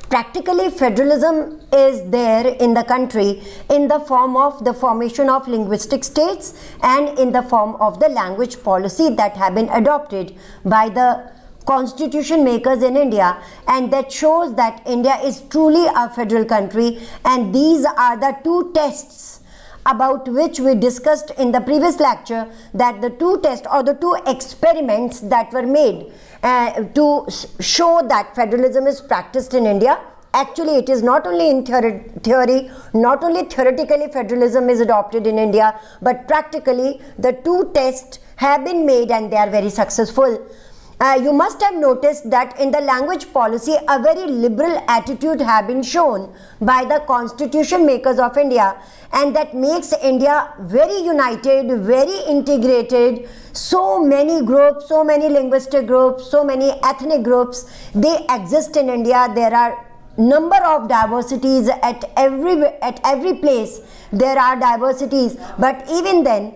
Practically, federalism is there in the country in the form of the formation of linguistic states and in the form of the language policy that have been adopted by the constitution makers in India, and that shows that India is truly a federal country. And these are the two tests about which we discussed in the previous lecture, that the two tests or the two experiments that were made to show that federalism is practiced in India. Actually, it is not only in theory, not only theoretically federalism is adopted in India, but practically the two tests have been made and they are very successful. You must have noticed that in the language policy, a very liberal attitude have been shown by the constitution makers of India, and that makes India very united, very integrated. So many groups, so many linguistic groups, so many ethnic groups, they exist in India. There are number of diversities at every place. There are diversities, but even then,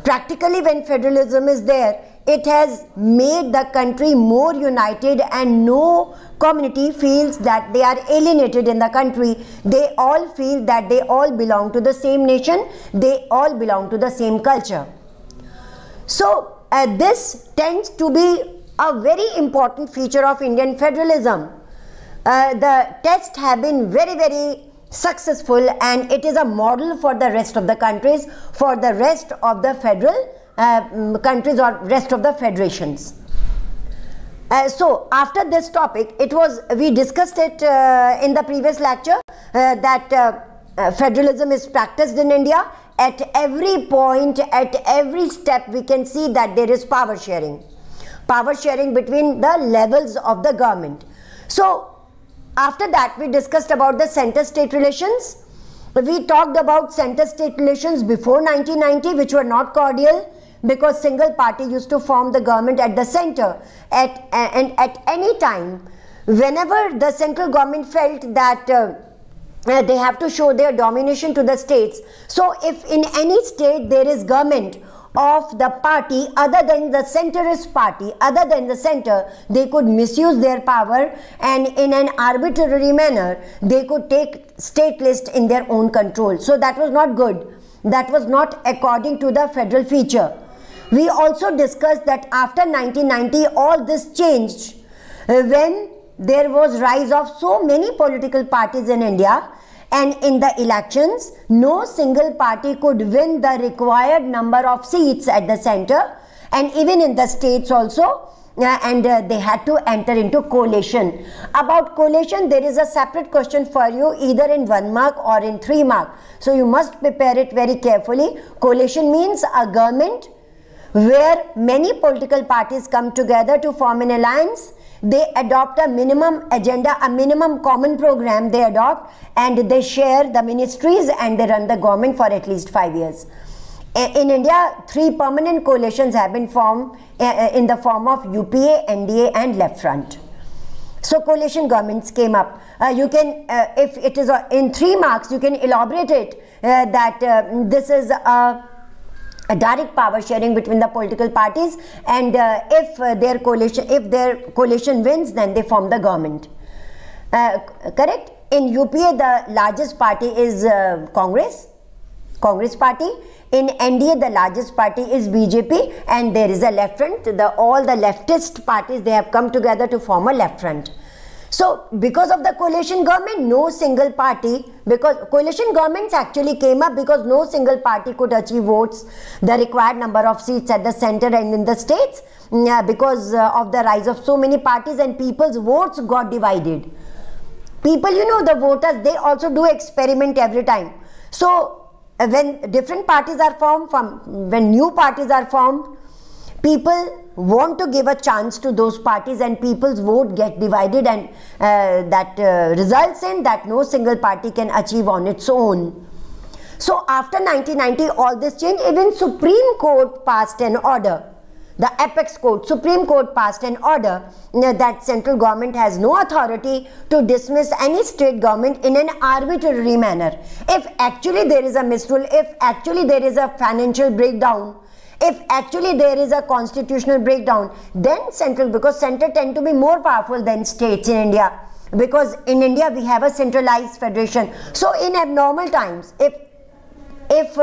practically when federalism is there, it has made the country more united, and no community feels that they are alienated in the country. They all feel that they all belong to the same nation, they all belong to the same culture. So this tends to be a very important feature of Indian federalism. The tests have been very successful, and it is a model for the rest of the countries, for the rest of the federal countries or rest of the federations. So after this topic, we discussed it in the previous lecture, that federalism is practiced in India. At every point, at every step, we can see that there is power sharing between the levels of the government. So after that, we discussed about the center-state relations. We talked about center-state relations before 1990, which were not cordial, because single party used to form the government at the center, and at any time, whenever the central government felt that they have to show their domination to the states. So if in any state there is government of the party other than the centrist party, other than the center, they could misuse their power, and in an arbitrary manner they could take state list in their own control. So that was not good. That was not according to the federal feature. We also discussed that after 1990 all this changed when there was rise of so many political parties in India, and in the elections no single party could win the required number of seats at the center, and even in the states also, and they had to enter into coalition. About coalition, there is a separate question for you, either in 1 mark or in 3 mark, so you must prepare it very carefully. Coalition means a government where many political parties come together to form an alliance. They adopt a minimum agenda, a minimum common program they adopt, and they share the ministries and they run the government for at least 5 years. In India, 3 permanent coalitions have been formed in the form of UPA, NDA and Left Front. So coalition governments came up. You can, if it is in 3 marks, you can elaborate it that this is a direct power sharing between the political parties, and if their coalition wins, then they form the government. Correct? In UPA, the largest party is Congress party. In NDA, the largest party is BJP, and there is a Left Front. All the leftist parties, they have come together to form a Left Front. So because of the coalition government, no single party, because coalition governments actually came up because no single party could achieve votes, the required number of seats at the center and in the states, because of the rise of so many parties, and people's votes got divided. People, you know, the voters, they also do experiment every time. So when different parties are formed, when new parties are formed, people want to give a chance to those parties, and people's vote get divided, and that results in that no single party can achieve on its own. So after 1990 all this changed. Even Supreme Court passed an order, the Apex Court, Supreme Court passed an order that central government has no authority to dismiss any state government in an arbitrary manner. If actually there is a misrule, if actually there is a financial breakdown, if actually there is a constitutional breakdown, then central, because center tend to be more powerful than states in India. because in India we have a centralized federation. So in abnormal times, if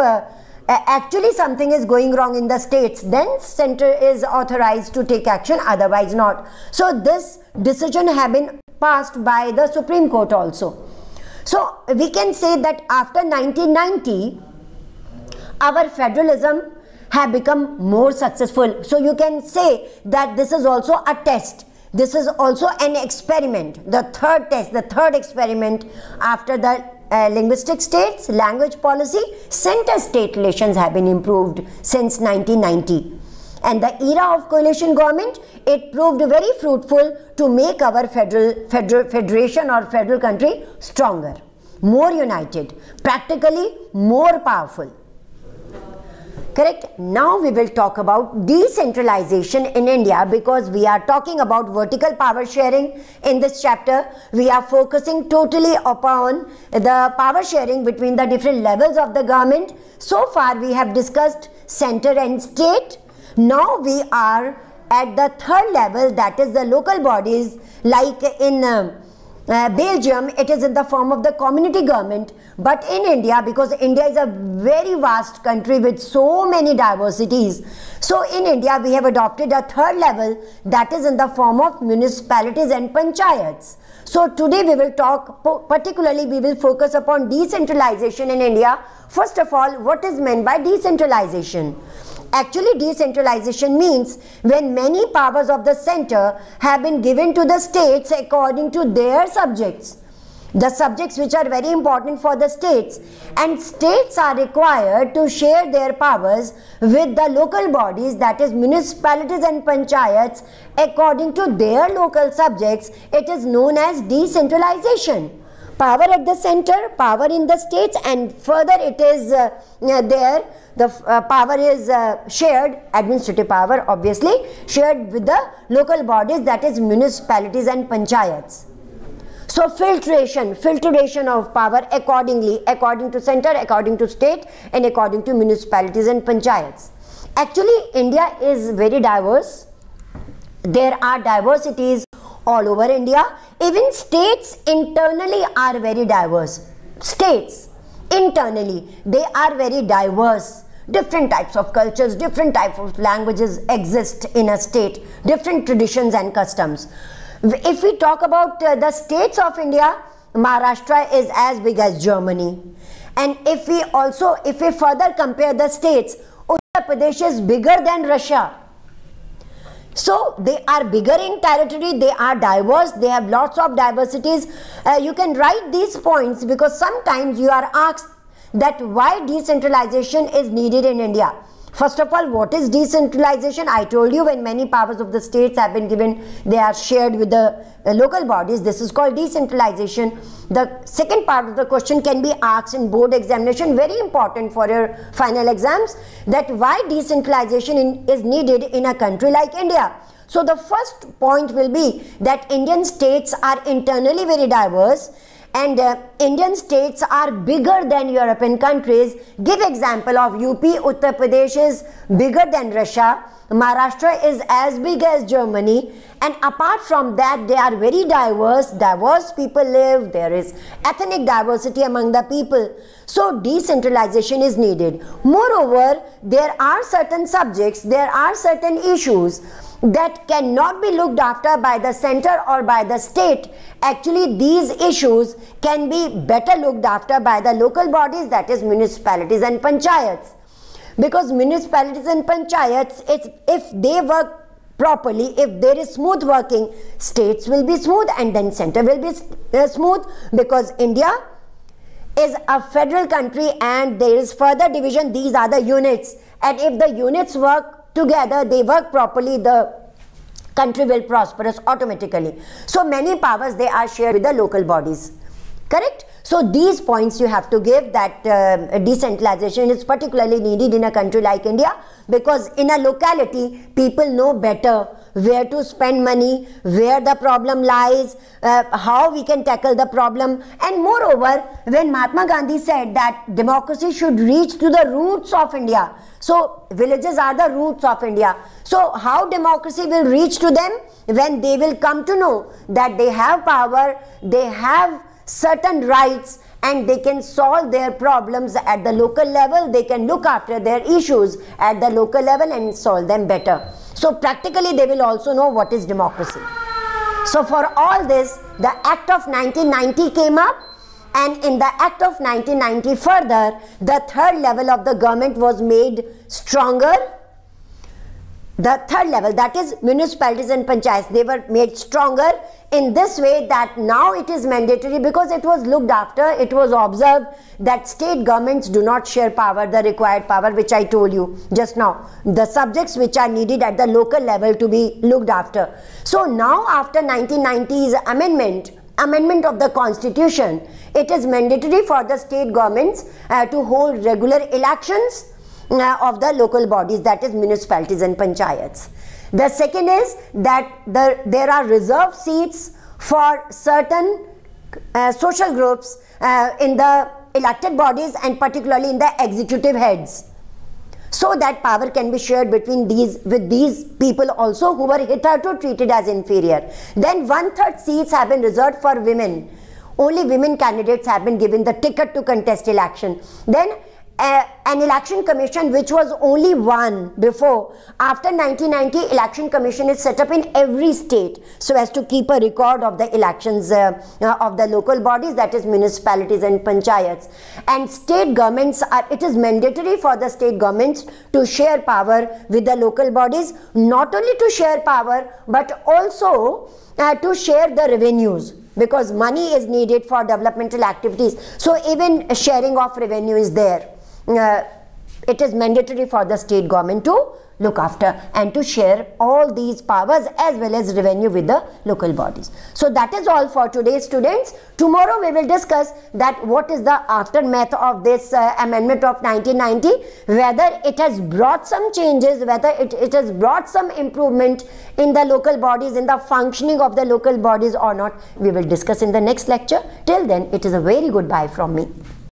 actually something is going wrong in the states, then center is authorized to take action, otherwise not. So this decision have been passed by the Supreme Court also. So we can say that after 1990, our federalism have become more successful. So you can say that this is also a test. This is also an experiment, the third test, the third experiment after the linguistic states, language policy, center-state relations have been improved since 1990. And the era of coalition government, it proved very fruitful to make our federation or federal country stronger, more united, practically more powerful. Correct? Now we will talk about decentralization in India, because we are talking about vertical power sharing in this chapter. We are focusing totally upon the power sharing between the different levels of the government. So far we have discussed center and state. Now we are at the third level, that is the local bodies. Like in Belgium, it is in the form of the community government, but in India, because India is a very vast country with so many diversities, so in India we have adopted a third level, that is in the form of municipalities and panchayats. So today we will talk, particularly we will focus upon decentralization in India. First of all, what is meant by decentralization? Actually, decentralization means when many powers of the center have been given to the states according to their subjects, the subjects which are very important for the states, and states are required to share their powers with the local bodies, that is municipalities and panchayats, according to their local subjects. It is known as decentralization. Power at the center, power in the states, and further it is the power is shared, administrative power obviously, shared with the local bodies, that is municipalities and panchayats. So filtration of power accordingly, according to center, according to state, and according to municipalities and panchayats. Actually, India is very diverse. There are diversities all over India. Even states internally are very diverse. States internally, they are very diverse. Different types of cultures, different types of languages exist in a state, different traditions and customs. If we talk about the states of India, Maharashtra is as big as Germany. And if we further compare the states, Uttar Pradesh is bigger than Russia. So they are bigger in territory, they are diverse, they have lots of diversities. You can write these points, because sometimes you are asked that why decentralization is needed in India. First of all, what is decentralization? I told you, when many powers of the states have been given, they are shared with the local bodies. This is called decentralization. The second part of the question can be asked in board examination, very important for your final exams, that why decentralization is needed in a country like India. So the first point will be that Indian states are internally very diverse, and Indian states are bigger than European countries. Give example of UP, Uttar Pradesh is bigger than Russia, Maharashtra is as big as Germany, and apart from that they are very diverse people live, there is ethnic diversity among the people. So decentralization is needed. Moreover, there are certain subjects, there are certain issues that cannot be looked after by the center or by the state. Actually, these issues can be better looked after by the local bodies, that is municipalities and panchayats. Because municipalities and panchayats, if they work properly, if there is smooth working, states will be smooth and then center will be smooth, because India is a federal country and there is further division. These are the units, and if the units work together, they work properly, the country will prosperous automatically. So many powers, they are shared with the local bodies. Correct? So these points you have to give, that decentralization is particularly needed in a country like India, because in a locality people know better where to spend money, where the problem lies, how we can tackle the problem. And moreover, when Mahatma Gandhi said that democracy should reach to the roots of India, so villages are the roots of India. So how democracy will reach to them? When they will come to know that they have power, they have certain rights, and they can solve their problems at the local level, they can look after their issues at the local level and solve them better. So practically they will also know what is democracy. So for all this, the Act of 1990 came up, and in the Act of 1990 further, the third level of the government was made stronger. The third level, that is municipalities and panchayats, they were made stronger in this way that now it is mandatory, because it was looked after, it was observed that state governments do not share power, the required power, which I told you just now, the subjects which are needed at the local level to be looked after. So now after 1990's amendment of the constitution, it is mandatory for the state governments to hold regular elections of the local bodies, that is municipalities and panchayats. The second is that there are reserved seats for certain social groups in the elected bodies, and particularly in the executive heads, so that power can be shared between these people also who were hitherto treated as inferior. Then 1/3 seats have been reserved for women. Only women candidates have been given the ticket to contest election. Then an election commission, which was only one before, after 1990 election commission is set up in every state, so as to keep a record of the elections of the local bodies, that is municipalities and panchayats. And state governments it is mandatory for the state governments to share power with the local bodies, not only to share power but also to share the revenues, because money is needed for developmental activities. So even sharing of revenue is there. It is mandatory for the state government to look after and to share all these powers as well as revenue with the local bodies. So that is all for today, students. Tomorrow we will discuss that what is the aftermath of this amendment of 1990, whether it has brought some changes, whether it has brought some improvement in the local bodies, in the functioning of the local bodies or not. We will discuss in the next lecture. Till then, it is a very goodbye from me.